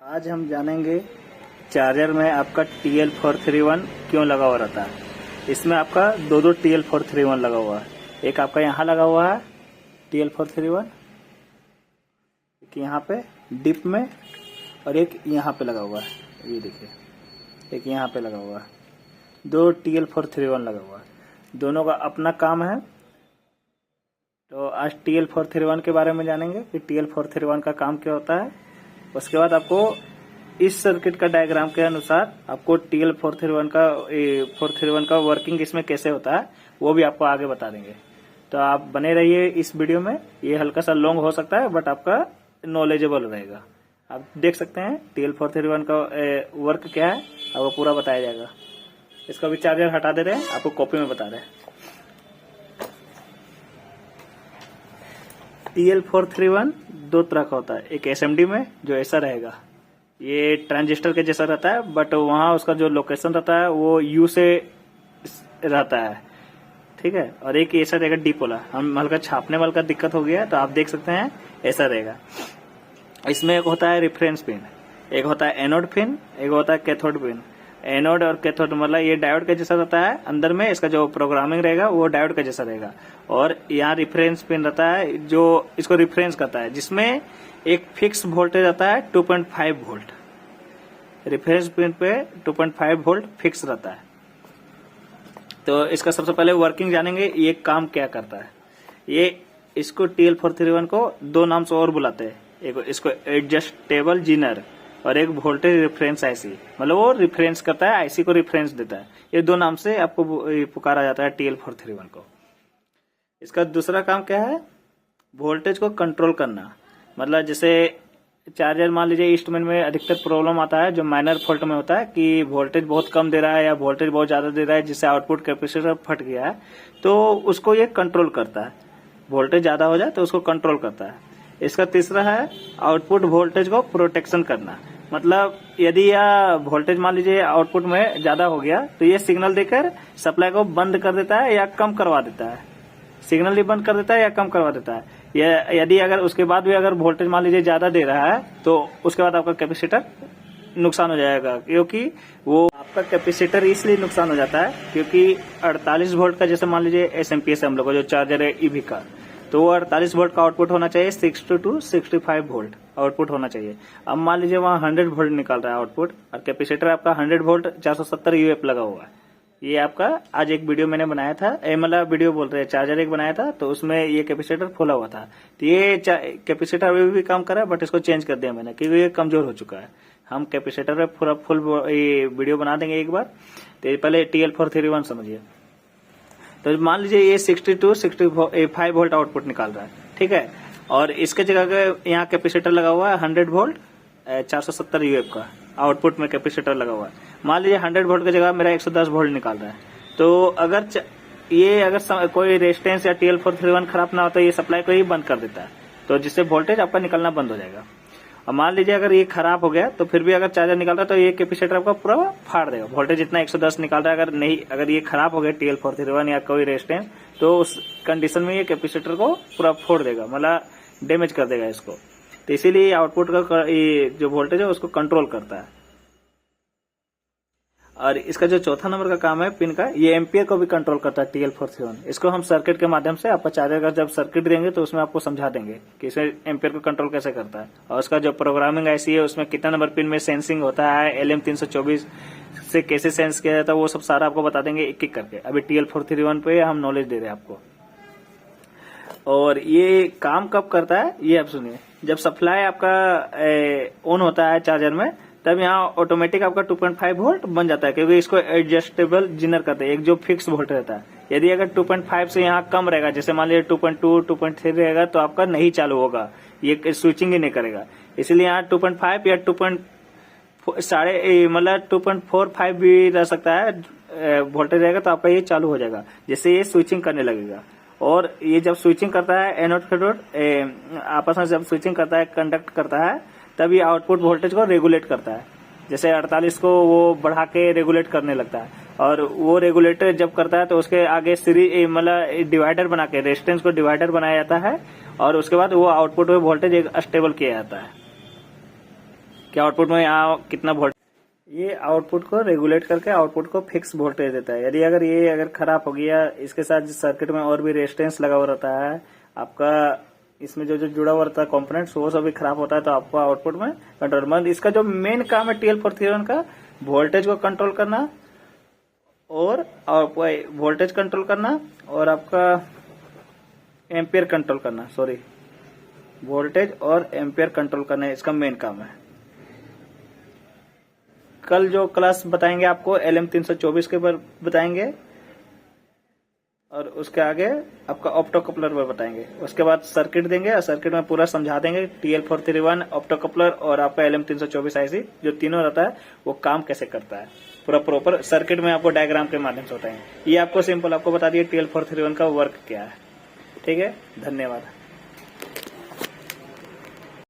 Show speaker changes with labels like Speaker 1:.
Speaker 1: आज हम जानेंगे चार्जर में आपका TL431 क्यों लगा हुआ रहता है। इसमें आपका दो TL431 लगा हुआ है। एक आपका यहाँ लगा हुआ है TL431, एक यहाँ पे डिप में और एक यहाँ पे लगा हुआ है। ये देखिए, एक यहाँ पे लगा हुआ है। दो TL431 लगा हुआ है, दोनों का अपना काम है। तो आज TL431 के बारे में जानेंगे कि TL431 का काम क्या होता है। उसके बाद आपको इस सर्किट का डायग्राम के अनुसार आपको TL431 का वर्किंग इसमें कैसे होता है वो भी आपको आगे बता देंगे। तो आप बने रहिए इस वीडियो में। ये हल्का सा लॉन्ग हो सकता है बट आपका नॉलेजेबल रहेगा। आप देख सकते हैं TL431 का वर्क क्या है, आपको पूरा बताया जाएगा। इसका भी चार्जर हटा दे रहे हैं, आपको कॉपी में बता रहे हैं। TL431 दो तरह का होता है। एक SMD में जो ऐसा रहेगा, ये ट्रांजिस्टर के जैसा रहता है बट वहां उसका जो लोकेशन रहता है वो U से रहता है, ठीक है। और एक ऐसा रहेगा डीप वाला। हम हल्का छापने वाला का दिक्कत हो गया है तो आप देख सकते हैं ऐसा रहेगा। इसमें एक होता है रेफरेंस पिन, एक होता है एनोड पिन, एक होता है कैथोड पिन। एनोड और कैथोड मतलब ये डायोड के जैसा रहता है, अंदर में इसका जो प्रोग्रामिंग रहेगा वो डायोड के जैसा रहेगा। और यहाँ रेफरेंस पिन रहता है जो इसको रेफरेंस करता है, जिसमें एक फिक्स वोल्टेज रहता है 2.5 वोल्ट। रेफरेंस पिन पे 2.5 वोल्ट फिक्स रहता है। तो इसका सबसे पहले वर्किंग जानेंगे, ये काम क्या करता है। ये इसको TL431 को दो नाम से और बुलाते हैं। एक इसको एडजस्टेबल जीनर और एक वोल्टेज रेफरेंस आईसी, मतलब वो रेफरेंस करता है, आईसी को रेफरेंस देता है। ये दो नाम से आपको पुकारा जाता है TL431 को। इसका दूसरा काम क्या है, वोल्टेज को कंट्रोल करना। मतलब जैसे चार्जर मान लीजिए इंस्ट्रूमेंट में अधिकतर प्रॉब्लम आता है जो माइनर फॉल्ट में होता है कि वोल्टेज बहुत कम दे रहा है या वोल्टेज बहुत ज्यादा दे रहा है जिससे आउटपुट कैपेसिटर फट गया है, तो उसको ये कंट्रोल करता है। वोल्टेज ज्यादा हो जाए तो उसको कंट्रोल करता है। इसका तीसरा है आउटपुट वोल्टेज को प्रोटेक्शन करना। मतलब यदि यह वोल्टेज मान लीजिए आउटपुट में ज्यादा हो गया तो ये सिग्नल देकर सप्लाई को बंद कर देता है या कम करवा देता है। सिग्नल ही बंद कर देता है या कम करवा देता है। यदि अगर उसके बाद भी अगर वोल्टेज मान लीजिए ज्यादा दे रहा है तो उसके बाद आपका कैपेसिटर नुकसान हो जाएगा, क्योंकि वो आपका कैपेसिटर इसलिए नुकसान हो जाता है क्योंकि 48 वोल्ट का जैसे मान लीजिए SMPS हम लोग का जो चार्जर है EV का, तो वो 48 वोल्ट का आउटपुट होना चाहिए। 60 to 65 वोल्ट आउटपुट होना चाहिए। अब मान लीजिए वहाँ 100 वोल्ट निकाल रहा है आउटपुट और कैपेसिटर आपका 100 वोल्ट 470 UF लगा हुआ है। ये आपका आज एक वीडियो मैंने बनाया था, मतलब वीडियो बोल रहे हैं, चार्जर एक बनाया था, तो उसमें ये कैपेसिटर फुला हुआ था। तो ये कैपेसिटर अभी भी काम कर रहा है बट इसको चेंज कर दिया मैंने क्योंकि ये कमजोर हो चुका है। हम कैपेसिटर में पूरा फुल ये वीडियो बना देंगे एक बार। तो पहले TL431 समझिए। तो मान लीजिए ये 60 to 65 वोल्ट आउटपुट निकाल रहा है, ठीक है। और इसके जगह यहाँ कैपेसिटर लगा हुआ है 100 वोल्ट 470 UF का आउटपुट में कैपेसिटर लगा हुआ है। मान लीजिए 100 वोल्ट की जगह मेरा 110 वोल्ट निकाल रहा है। तो अगर कोई रेजिस्टेंस या TL431 खराब ना हो तो ये सप्लाई को ही बंद कर देता है, तो जिससे वोल्टेज आपका निकलना बंद हो जाएगा। और मान लीजिए अगर ये खराब हो गया तो फिर भी अगर चार्जर निकाल रहा है तो ये कैपेसिटर आपका पूरा फाड़ देगा। वोल्टेज इतना 110 निकाल रहा है, अगर ये खराब हो गया TL431 या कोई रेजिस्टेंस, तो उस कंडीशन में ये कैपेसिटर को पूरा फोड़ देगा, मतलब डैमेज कर देगा इसको। तो इसीलिए आउटपुट का ये जो वोल्टेज है उसको कंट्रोल करता है। और इसका जो चौथा नंबर का काम है पिन का, ये एम्पियर को भी कंट्रोल करता है TL431। इसको हम सर्किट के माध्यम से आपका चार्जर का जब सर्किट देंगे तो उसमें आपको समझा देंगे कि इसे एम्पियर को कंट्रोल कैसे करता है। और उसका जो प्रोग्रामिंग आईसी है उसमें कितना नंबर पिन में सेंसिंग होता है, LM324 से कैसे सेंस किया जाता है, वो सब सारा आपको बता देंगे एक एक करके। अभी TL431 पे हम नॉलेज दे रहे हैं आपको। और ये काम कब करता है ये आप सुनिए। जब सप्लाई आपका ऑन होता है चार्जर में तब यहाँ ऑटोमेटिक आपका 2.5 वोल्ट बन जाता है, क्योंकि इसको एडजस्टेबल जीनर कहते हैं। एक जो फिक्स वोल्ट रहता है, यदि अगर 2.5 से यहाँ कम रहेगा, जैसे मान लीजिए 2.2 2.3 रहेगा, तो आपका नहीं चालू होगा, ये स्विचिंग ही नहीं करेगा। इसलिए यहाँ 2.5 या 2.45 भी रह सकता है वोल्टेज रहेगा, तो आपका ये चालू हो जाएगा, जिससे ये स्विचिंग करने लगेगा। और ये जब स्विचिंग करता है एनोड कैथोड आपस में जब स्विचिंग करता है, कंडक्ट करता है, तब ये आउटपुट वोल्टेज को रेगुलेट करता है। जैसे 48 को वो बढ़ा के रेगुलेट करने लगता है, और वो रेगुलेटर जब करता है तो उसके आगे सीरीज मतलब डिवाइडर बना के रेजिस्टेंस को डिवाइडर बनाया जाता है, और उसके बाद वो आउटपुट में वोल्टेज एक स्टेबल किया जाता है। कि आउटपुट में यहाँ कितना वोल्ट, ये आउटपुट को रेगुलेट करके आउटपुट को फिक्स वोल्टेज देता है। यदि अगर ये अगर खराब हो गया, इसके साथ सर्किट में और भी रेजिस्टेंस लगा हुआ रहता है, आपका इसमें जो जो जुड़ा हुआ रहता है कंपोनेंट्स, वो सब भी खराब होता है, तो आपको आउटपुट में कंट्रोल, मतलब इसका जो मेन काम है TL431 का, वोल्टेज को कंट्रोल करना और वोल्टेज कंट्रोल करना और आपका एम्पियर कंट्रोल करना, सॉरी वोल्टेज और एम्पियर कंट्रोल करना इसका मेन काम है। कल जो क्लास बताएंगे आपको LM324 के पर बताएंगे और उसके आगे आपका ऑप्टो कपलर पर बताएंगे। उसके बाद सर्किट देंगे और सर्किट में पूरा समझा देंगे TL431, ऑप्टो कपलर और आपका LM324 IC जो तीनों रहता है वो काम कैसे करता है, पूरा प्रॉपर सर्किट में आपको डायग्राम के माध्यम से होता है। ये आपको सिंपल आपको बता दिए TL431 का वर्क क्या है। ठीक है, धन्यवाद।